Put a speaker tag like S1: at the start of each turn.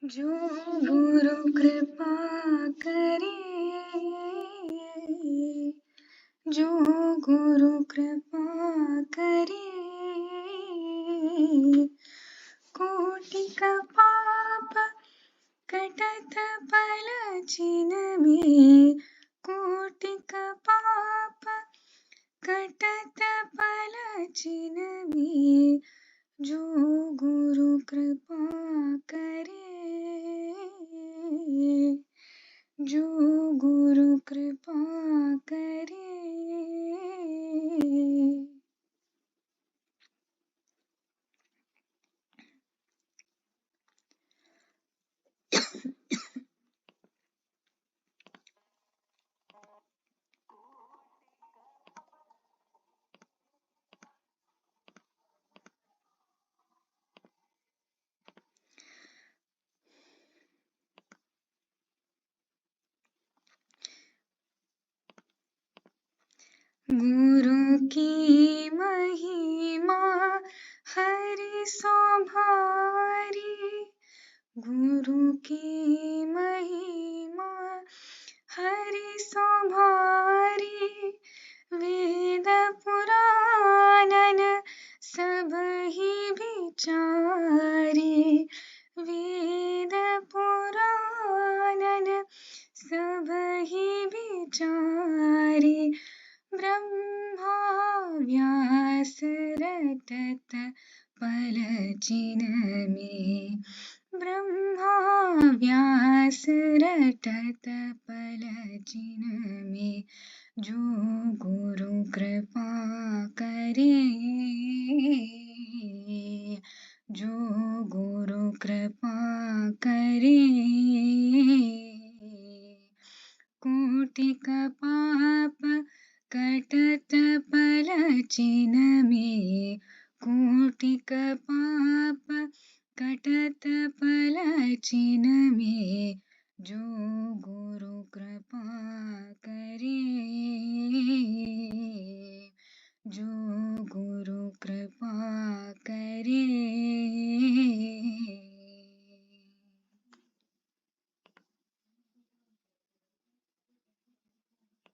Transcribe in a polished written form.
S1: जो गुरु कृपा करे, जो गुरु कृपा करे, कोटि का पाप कटत पल छिन में, कोटि का पाप कटत पल छिन में, जो गुरु कृपा करे, जो गुरु कृपा करे। गुरु की महिमा हरि सो भारी, गुरु की महिमा हरि सो भारी, वेद पुराणन सब ही विचारी, वेद पुराणन सब ही विचारी, ब्रह्मा व्यास रटत पल छिन में, ब्रह्मा व्यास रटत पल छिन में, जो गुरु कृपा करे, जो गुरु कृपा करे, कोटि का पाप कटत पल छिन में, कोटि का पाप कटत पल छिन में, जो गुरु कृपा करे, जो